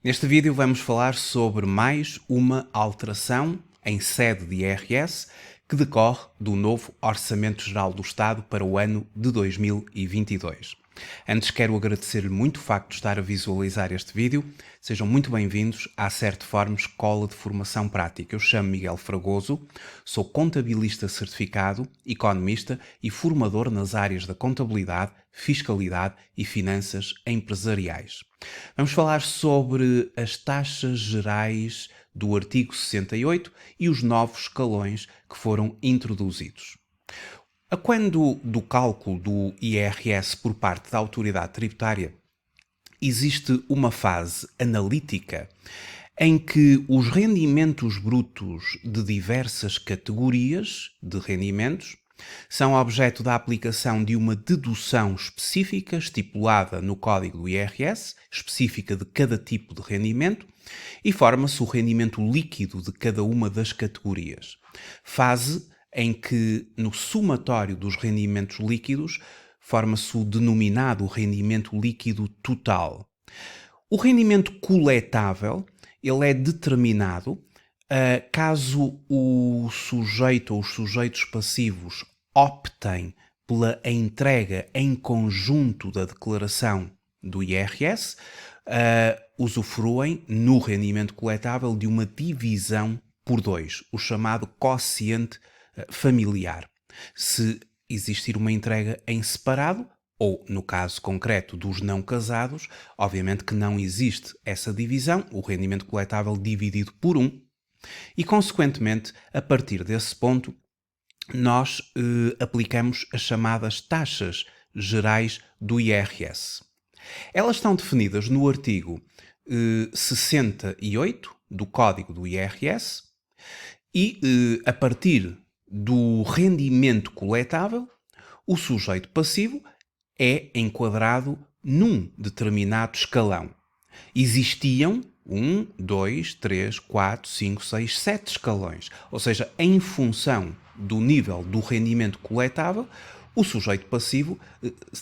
Neste vídeo vamos falar sobre mais uma alteração em sede de IRS que decorre do novo Orçamento Geral do Estado para o ano de 2022. Antes quero agradecer-lhe muito o facto de estar a visualizar este vídeo. Sejam muito bem-vindos à Certiform Escola de Formação Prática. Eu chamo Miguel Fragoso, sou contabilista certificado, economista e formador nas áreas da contabilidade, fiscalidade e finanças empresariais. Vamos falar sobre as taxas gerais do artigo 68 e os novos escalões que foram introduzidos. A quando do cálculo do IRS por parte da autoridade tributária, existe uma fase analítica em que os rendimentos brutos de diversas categorias de rendimentos são objeto da aplicação de uma dedução específica estipulada no Código do IRS, específica de cada tipo de rendimento, e forma-se o rendimento líquido de cada uma das categorias. Fase em que, no somatório dos rendimentos líquidos, forma-se o denominado rendimento líquido total. O rendimento coletável, ele é determinado caso o sujeito ou os sujeitos passivos optem pela entrega em conjunto da declaração do IRS, usufruem no rendimento coletável de uma divisão por 2, o chamado quociente familiar. Se existir uma entrega em separado, ou no caso concreto dos não casados, obviamente que não existe essa divisão, o rendimento coletável dividido por 1, e consequentemente, a partir desse ponto, nós aplicamos as chamadas taxas gerais do IRS. Elas estão definidas no artigo 68 do Código do IRS e, a partir do rendimento coletável, o sujeito passivo é enquadrado num determinado escalão. Existiam 1, 2, 3, 4, 5, 6, 7 escalões. Ou seja, em função do nível do rendimento coletável, o sujeito passivo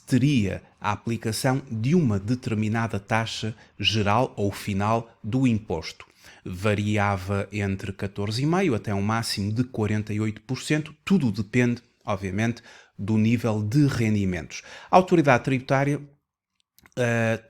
teria a aplicação de uma determinada taxa geral ou final do imposto. Variava entre 14,5% até um máximo de 48%. Tudo depende, obviamente, do nível de rendimentos. A autoridade tributária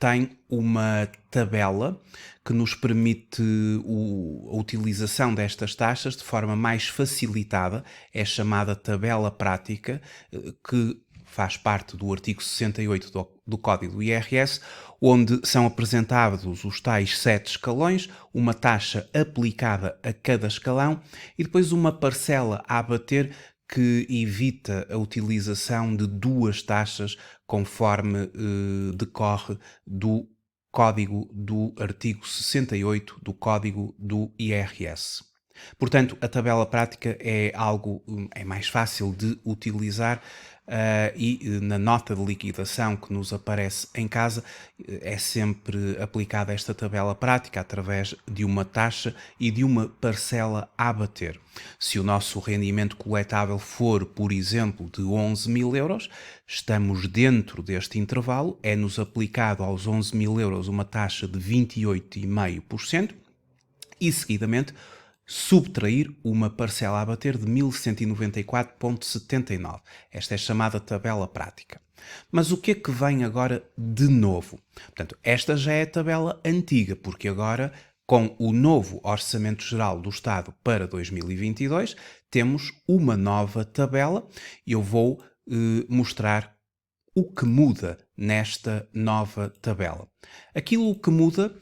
tem uma tabela que nos permite a utilização destas taxas de forma mais facilitada. É chamada tabela prática, que faz parte do artigo 68 do Código do IRS, onde são apresentados os tais 7 escalões, uma taxa aplicada a cada escalão e depois uma parcela a abater que evita a utilização de duas taxas conforme decorre do Código do artigo 68 do Código do IRS. Portanto, a tabela prática é algo é mais fácil de utilizar e na nota de liquidação que nos aparece em casa é sempre aplicada esta tabela prática através de uma taxa e de uma parcela a abater. Se o nosso rendimento coletável for, por exemplo, de 11.000 euros, estamos dentro deste intervalo, é-nos aplicado aos 11.000 euros uma taxa de 28,5% e, seguidamente, subtrair uma parcela a abater de 1.194,79. Esta é chamada tabela prática. Mas o que é que vem agora de novo? Portanto, esta já é a tabela antiga, porque agora, com o novo Orçamento Geral do Estado para 2022, temos uma nova tabela e eu vou mostrar o que muda nesta nova tabela. Aquilo que muda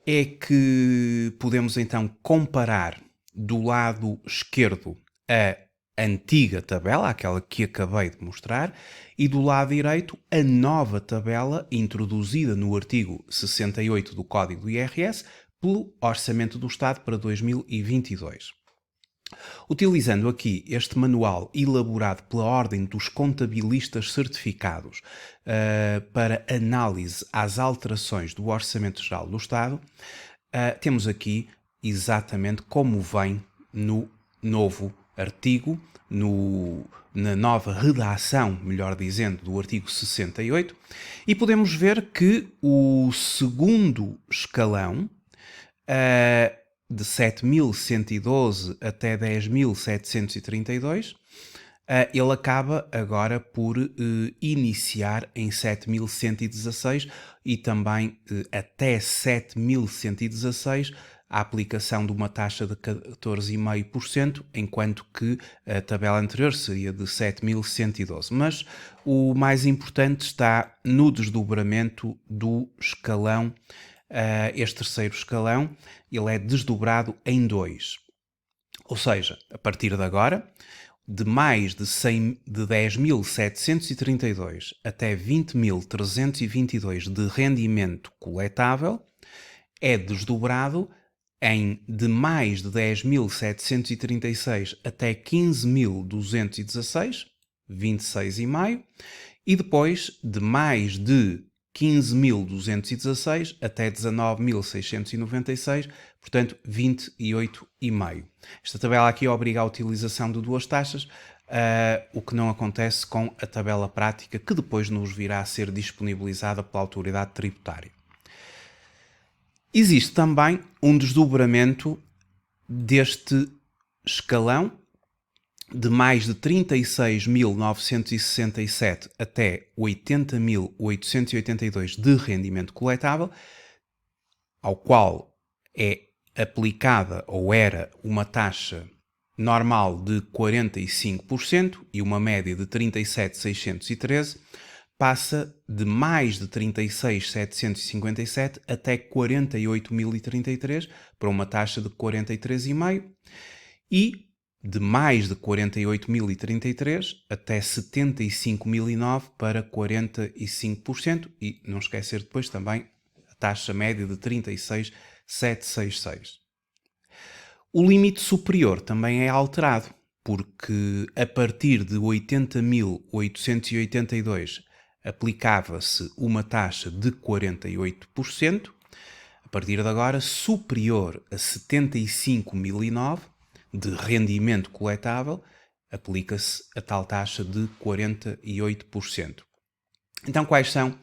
é que podemos então comparar do lado esquerdo a antiga tabela, aquela que acabei de mostrar, e do lado direito a nova tabela introduzida no artigo 68 do Código do IRS pelo Orçamento do Estado para 2022. Utilizando aqui este manual elaborado pela Ordem dos Contabilistas Certificados para análise às alterações do Orçamento Geral do Estado, temos aqui exatamente como vem no novo artigo, na nova redação, melhor dizendo, do artigo 68, e podemos ver que o segundo escalão de 7.112 até 10.732, ele acaba agora por iniciar em 7.116 e também até 7.116 a aplicação de uma taxa de 14,5%, enquanto que a tabela anterior seria de 7.112. Mas o mais importante está no desdobramento do escalão. Este terceiro escalão, ele é desdobrado em dois. Ou seja, a partir de agora, de mais de 10.732 até 20.322 de rendimento coletável, é desdobrado em de mais de 10.736 até 15.216, 26,5, e depois de mais de 15.216 até 19.696, portanto 28,5. Esta tabela aqui obriga a utilização de duas taxas, o que não acontece com a tabela prática, que depois nos virá a ser disponibilizada pela autoridade tributária. Existe também um desdobramento deste escalão de mais de 36.967 até 80.882 de rendimento coletável, ao qual é aplicada ou era uma taxa normal de 45% e uma média de 37.613, passa de mais de 36.757 até 48.033 para uma taxa de 43,5% e de mais de 48.033 até 75.009 para 45% e não esquecer depois também a taxa média de 36.766. O limite superior também é alterado, porque a partir de 80.882 aplicava-se uma taxa de 48%, a partir de agora superior a 75.009 de rendimento coletável, aplica-se a tal taxa de 48%. Então, quais são,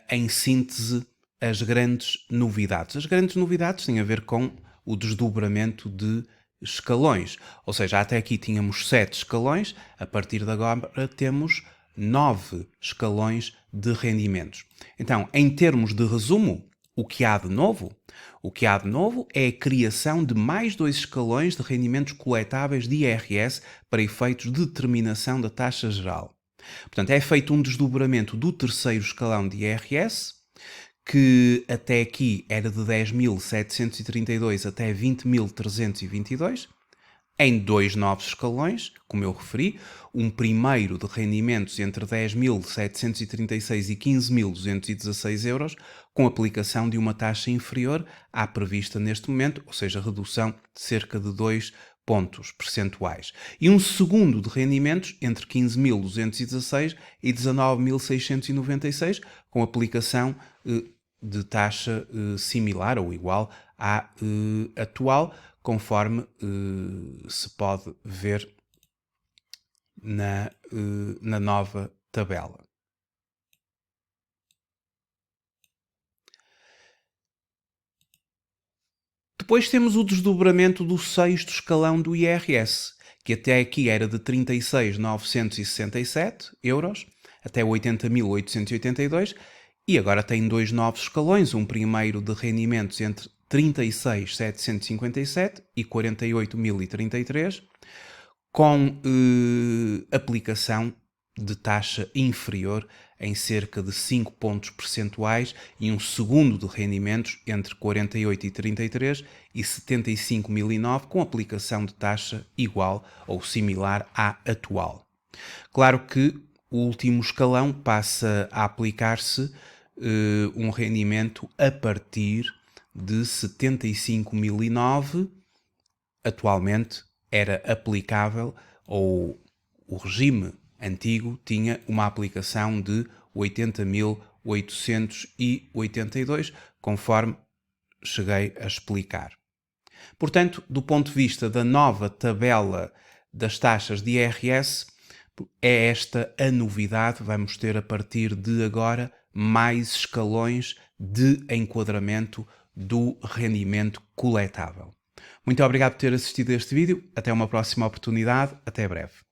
em síntese, as grandes novidades? As grandes novidades têm a ver com o desdobramento de escalões. Ou seja, até aqui tínhamos 7 escalões, a partir de agora temos 9 escalões de rendimentos. Então, em termos de resumo, o que há de novo? O que há de novo é a criação de mais 2 escalões de rendimentos coletáveis de IRS para efeitos de determinação da taxa geral. Portanto, é feito um desdobramento do terceiro escalão de IRS, que até aqui era de 10.732 até 20.322, em 2 novos escalões, como eu referi, um primeiro de rendimentos entre 10.736 e 15.216 euros, com aplicação de uma taxa inferior à prevista neste momento, ou seja, redução de cerca de 2 pontos percentuais. E um segundo de rendimentos entre 15.216 e 19.696, com aplicação de taxa similar ou igual à atual, conforme se pode ver na nova tabela. Depois temos o desdobramento do sexto escalão do IRS, que até aqui era de 36.967 euros até 80.882 e agora tem 2 novos escalões, um primeiro de rendimentos entre 36.757 e 48.033, com aplicação de taxa inferior em cerca de 5 pontos percentuais e um segundo de rendimentos entre 48 e 33 e 75.009 com aplicação de taxa igual ou similar à atual. Claro que o último escalão passa a aplicar-se um rendimento a partir de 75.009, atualmente era aplicável, ou o regime antigo tinha uma aplicação de 80.882, conforme cheguei a explicar. Portanto, do ponto de vista da nova tabela das taxas de IRS, é esta a novidade. Vamos ter a partir de agora mais escalões de enquadramento do rendimento coletável. Muito obrigado por ter assistido a este vídeo. Até uma próxima oportunidade. Até breve.